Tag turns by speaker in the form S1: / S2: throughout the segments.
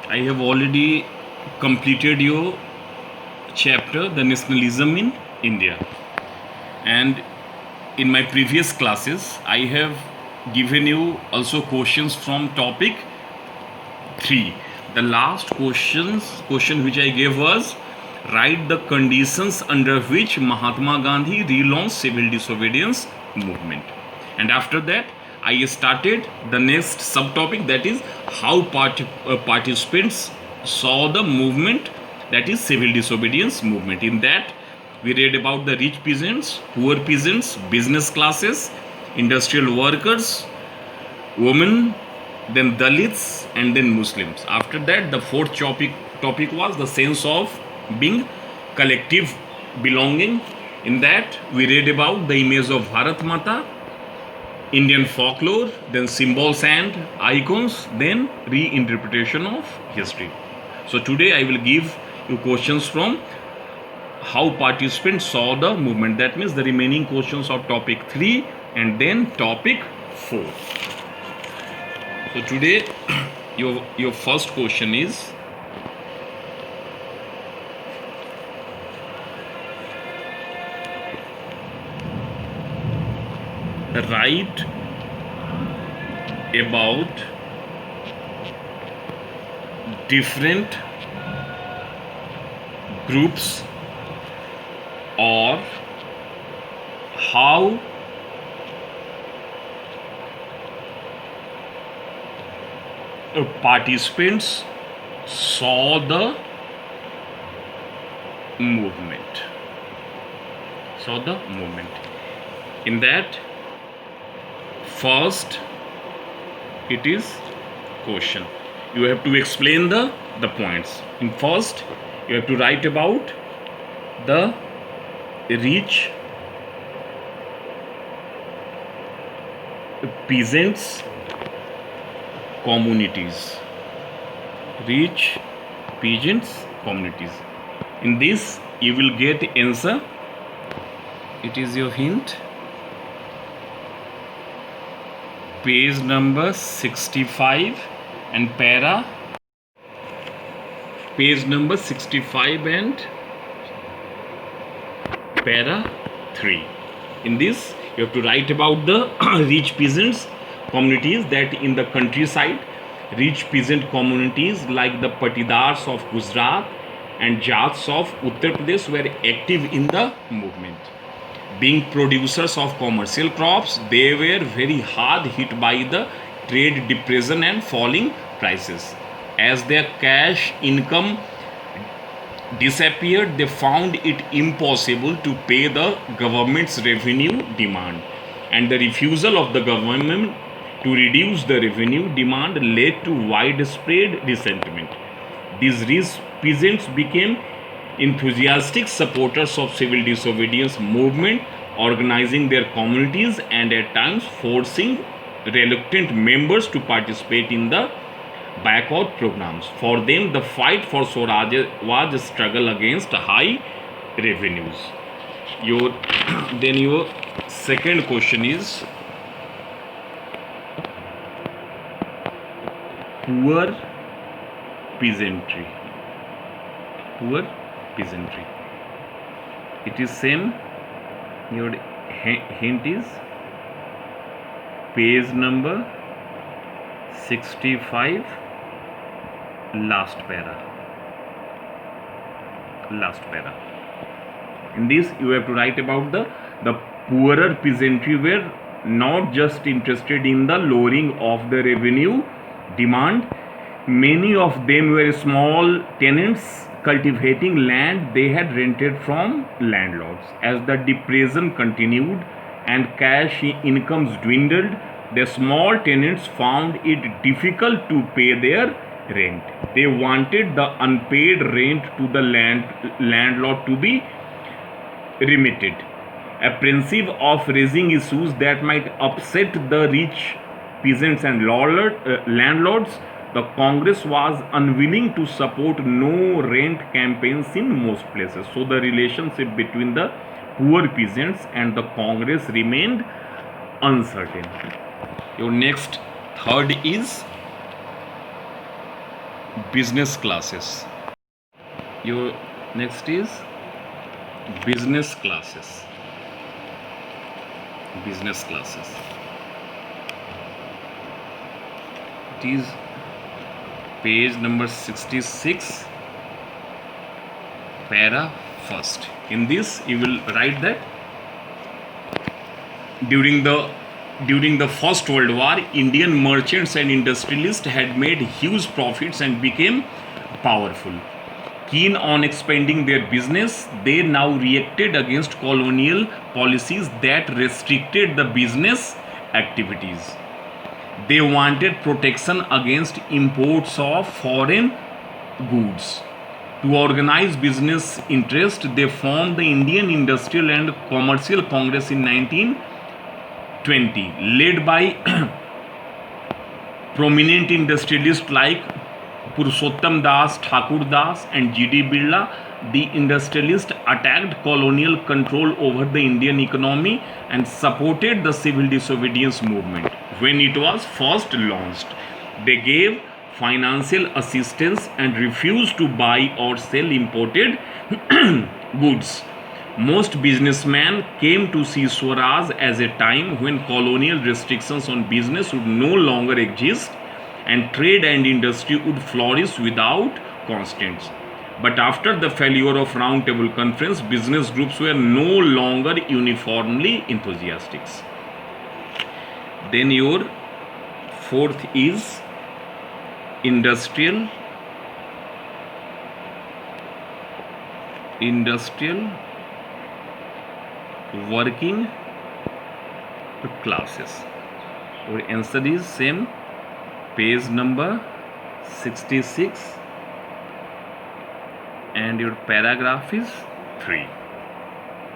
S1: I have already completed your chapter, the nationalism in India. And in my previous classes, I have given you also questions from topic 3. The last question which I gave was, write the conditions under which Mahatma Gandhi relaunched civil disobedience movement. And after that, I started the next subtopic, that is how participants saw the movement, that is civil disobedience movement. In that, we read about the rich peasants, poor peasants, business classes, industrial workers, women, then Dalits, and then Muslims. After that, the fourth topic was the sense of being collective belonging. In that, we read about the image of Bharat Mata, Indian folklore, then symbols and icons, then reinterpretation of history. So today I will give you questions from how participants saw the movement. That means the remaining questions of topic 3 and then topic 4. So today your first question is, write about different groups or how participants saw the movement. In that, first it is question. You have to explain the points. In first, you have to write about the rich peasants communities. Rich peasants communities. In this, you will get answer. It is your hint. Page number 65 and page number 65 and para 3. In this, you have to write about the rich peasants communities, that in the countryside, rich peasant communities like the Patidars of Gujarat and Jats of Uttar Pradesh were active in the movement. Being producers of commercial crops, they were very hard hit by the trade depression and falling prices. As their cash income disappeared, they found it impossible to pay the government's revenue demand, and the refusal of the government to reduce the revenue demand led to widespread resentment. These rich peasants became enthusiastic supporters of civil disobedience movement, organizing their communities and at times forcing reluctant members to participate in the boycott programs. For them, the fight for Swaraj was a struggle against high revenues. Your second question is, poor peasantry. It is same. Your hint is page number 65, last para. In this, you have to write about the poorer peasantry were not just interested in the lowering of the revenue demand. Many of them were small tenants cultivating land they had rented from landlords. As the depression continued and cash incomes dwindled, the small tenants found it difficult to pay their rent. They wanted the unpaid rent to the landlord to be remitted. Apprehensive of raising issues that might upset the rich peasants and landlords, the Congress was unwilling to support no rent campaigns in most places. So the relationship between the poor peasants and the Congress remained uncertain. Your next third is business classes. Your next is business classes. Business classes. It is page number 66, para first. In this, you will write that during the First World War, Indian merchants and industrialists had made huge profits and became powerful. Keen on expanding their business, they now reacted against colonial policies that restricted the business activities. They wanted protection against imports of foreign goods. To organize business interests, they formed the Indian Industrial and Commercial Congress in 1920, led by prominent industrialists like Purushottam Das, Thakur Das, and G.D. Birla. The industrialists attacked colonial control over the Indian economy and supported the civil disobedience movement when it was first launched. They gave financial assistance and refused to buy or sell imported goods. Most businessmen came to see Swaraj as a time when colonial restrictions on business would no longer exist and trade and industry would flourish without constraints. But after the failure of Round Table Conference, business groups were no longer uniformly enthusiastic. Then your fourth is industrial working classes. Our answer is same, page number 66, and your paragraph is 3.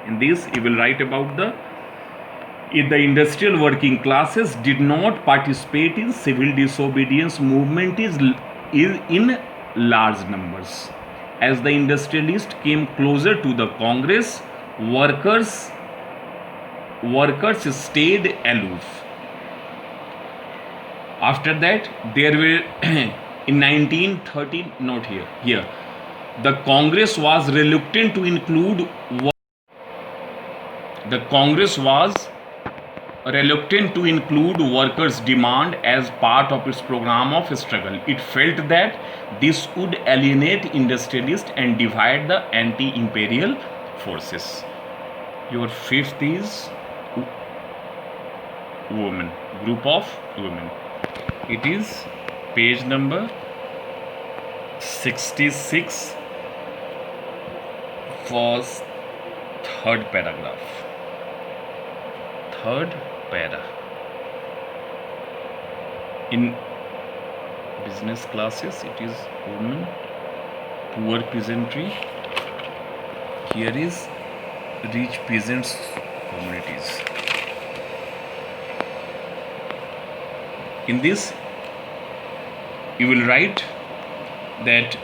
S1: In this, you will write about the industrial working classes did not participate in civil disobedience movement is in large numbers. As the industrialists came closer to the Congress, workers stayed aloof. After that, there were in 1913, not here, the Congress was reluctant to include workers' demand as part of its program of struggle. It felt that this would alienate industrialists and divide the anti-imperial forces. Your fifth is women, group of women. It is page number 66, first third paragraph. Third para. In business classes, it is women, poor peasantry. Here is rich peasants communities. In this, you will write that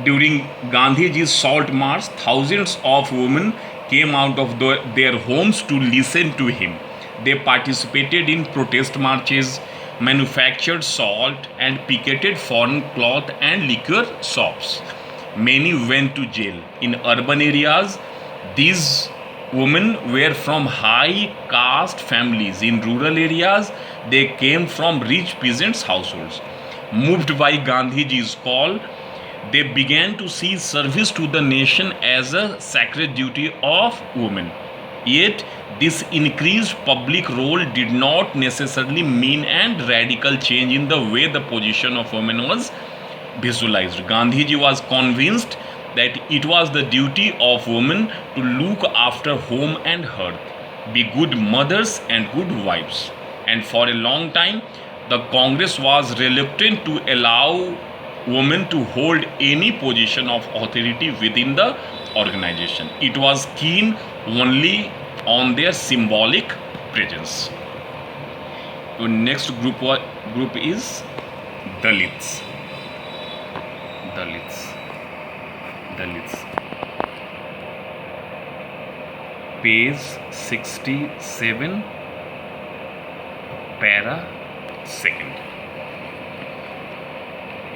S1: during Gandhiji's salt march, thousands of women came out of their homes to listen to him. They participated in protest marches, manufactured salt, and picketed foreign cloth and liquor shops. Many went to jail. In urban areas, these women were from high caste families. In rural areas, they came from rich peasants' households. Moved by Gandhiji's call, they began to see service to the nation as a sacred duty of women. Yet, this increased public role did not necessarily mean a radical change in the way the position of women was visualized. Gandhiji was convinced that it was the duty of women to look after home and hearth, be good mothers and good wives. And for a long time, the Congress was reluctant to allow women to hold any position of authority within the organization. It was keen only on their symbolic presence. Your next group is Dalits. Page 67, para second.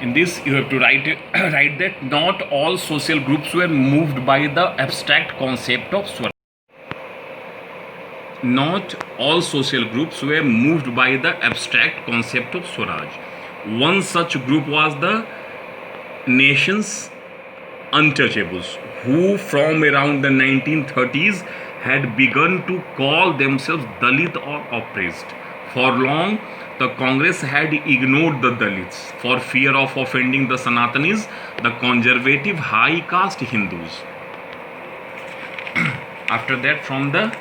S1: In this, you have to write write that not all social groups were moved by the abstract concept of Swaraj. Not all social groups were moved by the abstract concept of Swaraj. One such group was the nation's untouchables, who from around the 1930s had begun to call themselves Dalit or oppressed. For long, the Congress had ignored the Dalits for fear of offending the Sanatanis, the conservative high caste Hindus. After that, from the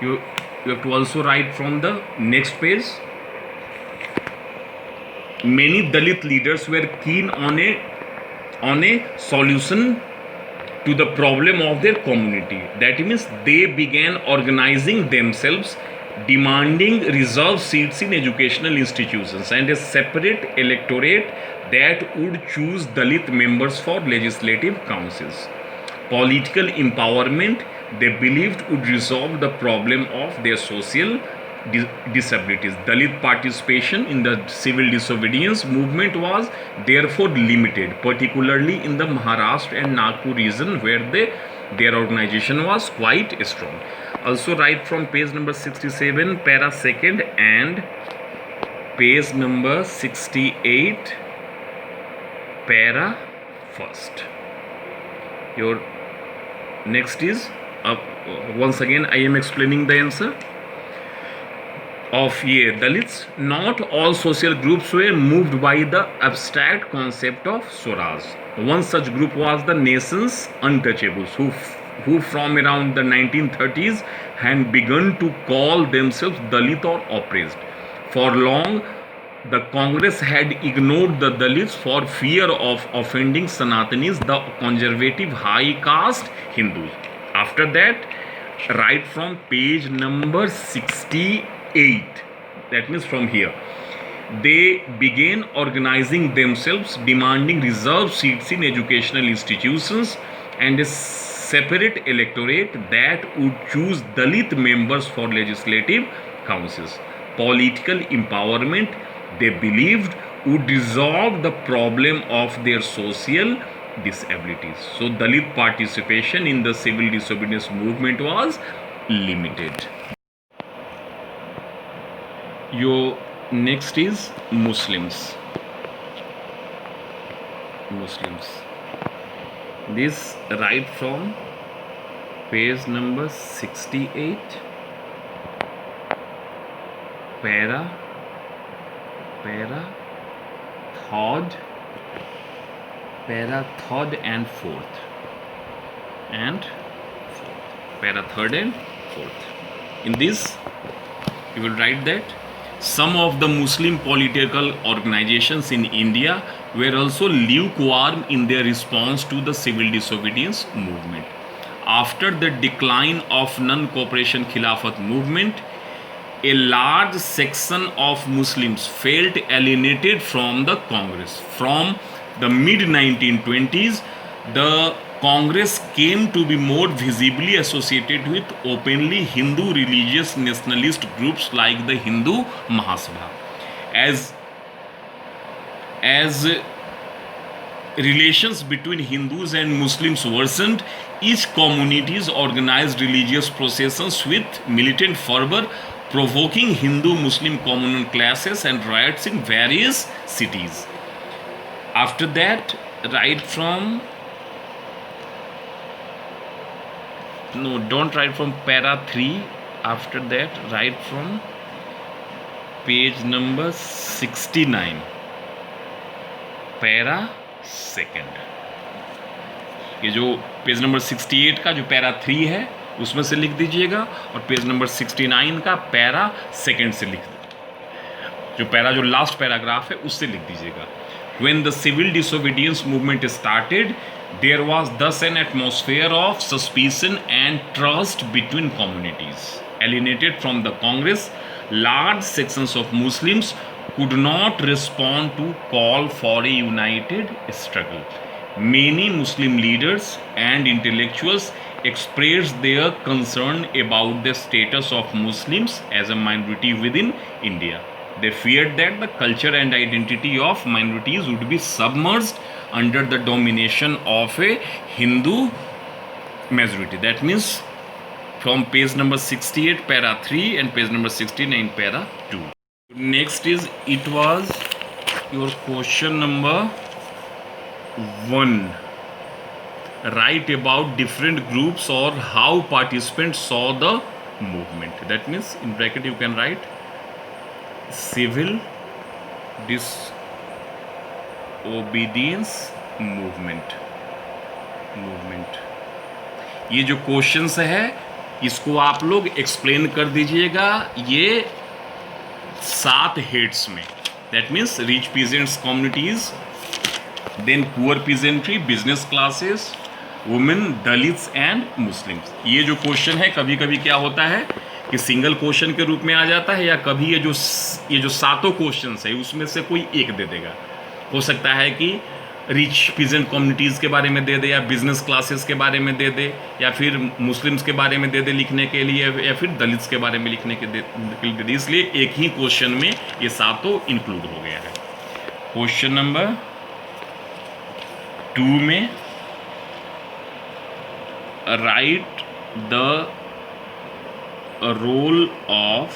S1: you have to also write from the next page. Many Dalit leaders were keen on a solution to the problem of their community. That means they began organizing themselves, demanding reserved seats in educational institutions and a separate electorate that would choose Dalit members for legislative councils. Political empowerment, they believed, would resolve the problem of their social disabilities. Dalit participation in the civil disobedience movement was therefore limited, particularly in the Maharashtra and Nagpur region, where their organization was quite strong. Also write from page number 67, para second, and page number 68, para first. Your next is once again I am explaining the answer of Dalits. Not all social groups were moved by the abstract concept of Swaraj. One such group was the nation's untouchables, who from around the 1930s had begun to call themselves Dalit or oppressed. For long, the Congress had ignored the Dalits for fear of offending Sanatanis, the conservative high caste Hindus. After that, write from page number 68. That means from here. They began organizing themselves, demanding reserved seats in educational institutions and a separate electorate that would choose Dalit members for legislative councils. Political empowerment, they believed, would resolve the problem of their social disabilities. So Dalit participation in the civil disobedience movement was limited. Your next is Muslims. This right from page number 68, para third and fourth, para third and fourth. In this, you will write that some of the Muslim political organizations in India were also lukewarm in their response to the civil disobedience movement. After the decline of non-cooperation Khilafat movement, a large section of Muslims felt alienated from the Congress. From the mid-1920s, the Congress came to be more visibly associated with openly Hindu religious nationalist groups like the Hindu Mahasabha. As relations between Hindus and Muslims worsened, each communities organized religious processions with militant fervor, provoking Hindu-Muslim communal clashes and riots in various cities. After that, write from don't write from para 3. After that, write from page number 69, para second. ये जो page number 68 का जो para 3 है उसमें से लिख दीजिएगा, और पेज नंबर 69 का पैरा सेकंड से लिख दीजिएगा, जो पैरा जो लास्ट पैराग्राफ है उससे लिख दीजिएगा. When the civil disobedience movement started, there was thus an atmosphere of suspicion and trust between communities. Alienated from the Congress, large sections of Muslims could not respond to call for a united struggle. Many Muslim leaders and intellectuals expressed their concern about the status of Muslims as a minority within India. They feared that the culture and identity of minorities would be submerged under the domination of a Hindu majority. That means from page number 68 para 3 and page number 69 para 2. Next is, it was your question number 1. Write about different groups or how participants saw the movement. That means in bracket you can write civil disobedience movement. ये जो questions है इसको आप लोग explain कर दीजिएगा ये 7 heads में. That means rich peasants communities, then poor peasantry, business classes, women, Dalits and Muslims. ये जो क्वेश्चन है कभी कभी क्या होता है कि सिंगल क्वेश्चन के रूप में आ जाता है, या कभी ये जो 7 क्वेश्चंस है उसमें से कोई एक दे देगा. हो सकता है कि रिच पीजेंट कम्युनिटीज़ के बारे में दे दे, या बिजनेस क्लासेस के बारे में दे दे, या फिर मुस्लिम्स के बारे में दे दे लिखने के लिए, या फिर दलित्स के बारे में लिखने के लिए दे दे. इसलिए एक ही क्वेश्चन में ये 7 इंक्लूड हो गया है. क्वेश्चन नंबर 2 में write the role of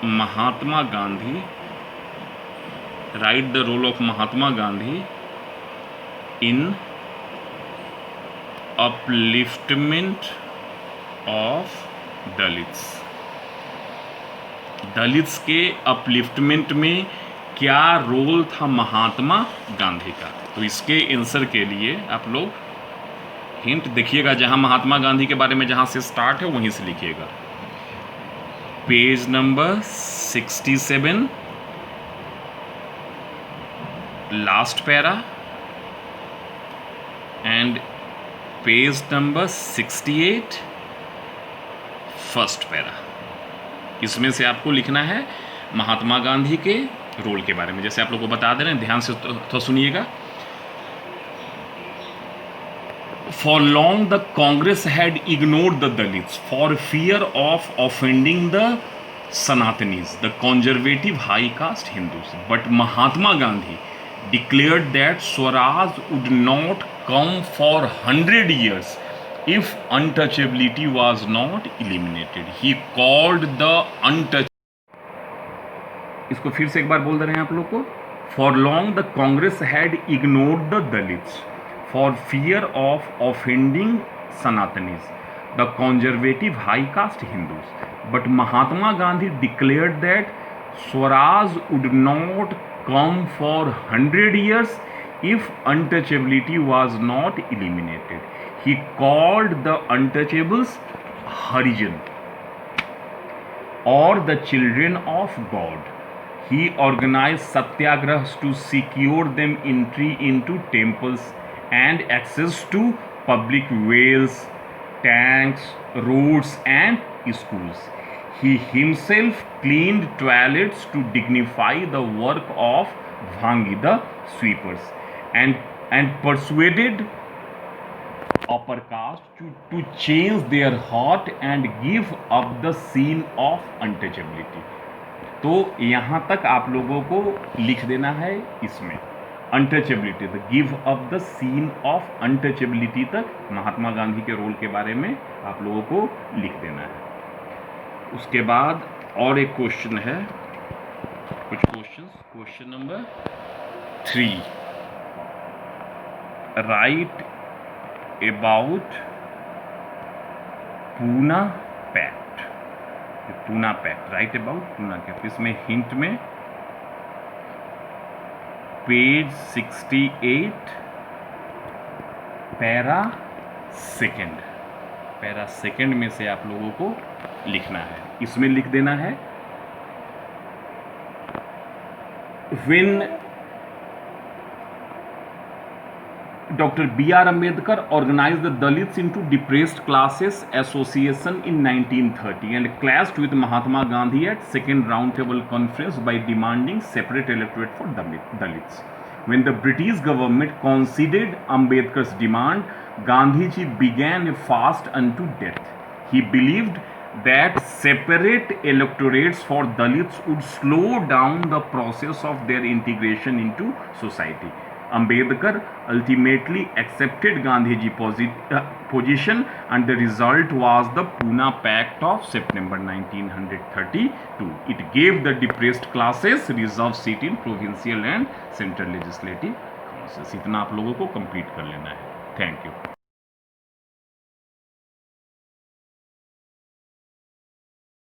S1: Mahatma Gandhi, write the role of Mahatma Gandhi in upliftment of Dalits. Dalits के अपलिफ्टमेंट में क्या रोल था महात्मा गांधी का. तो इसके आंसर के लिए आप लोग हिंट देखिएगा, जहां महात्मा गांधी के बारे में जहां से स्टार्ट है वहीं से लिखिएगा. Page number 67 last para and page number 68 first para. इसमें से आपको लिखना है महात्मा गांधी के रोल के बारे में. जैसे आप लोग को बता दे रहे हैं, ध्यान से तो सुनिएगा. For long the Congress had ignored the Dalits for fear of offending the Sanatanis, the conservative high caste Hindus. But Mahatma Gandhi declared that Swaraj would not come for 100 years if untouchability was not eliminated. He called the इसको फिर से एक बार बोल दे रहे हैं आप लोग को. For long the Congress had ignored the Dalits for fear of offending Sanatanis, the conservative high caste Hindus. But Mahatma Gandhi declared that Swaraj would not come for 100 years if untouchability was not eliminated. He called the untouchables Harijan, or the children of God. He organized satyagrahas to secure them entry into temples and access to public wells, tanks, roads and schools. He himself cleaned toilets to dignify the work of Bhangi, the sweepers, and persuaded upper caste to change their heart and give up the sin of untouchability. तो यहाँ तक आप लोगों को लिख देना है इसमें untouchability, the give up the scene of untouchability तक महात्मा गांधी के रोल के बारे में आप लोगों को लिख देना है. उसके बाद और एक क्वेश्चन है, कुछ questions. Question number 3, write about Poona pact. Poona pact, write about Poona pact. इसमें हिंट में पेज 68 पैरा सेकंड में से आप लोगों को लिखना है. इसमें लिख देना है when Dr. B.R. Ambedkar organized the Dalits into depressed classes association in 1930 and clashed with Mahatma Gandhi at second roundtable conference by demanding separate electorate for Dalits. When the British government conceded Ambedkar's demand, Gandhiji began a fast unto death. He believed that separate electorates for Dalits would slow down the process of their integration into society. Ambedkar ultimately accepted Gandhiji position, and the result was the Pune Pact of September 1932. It gave the depressed classes reserved seat in provincial and central legislative councils. इतना आप लोगों को complete कर लेना है. Thank you.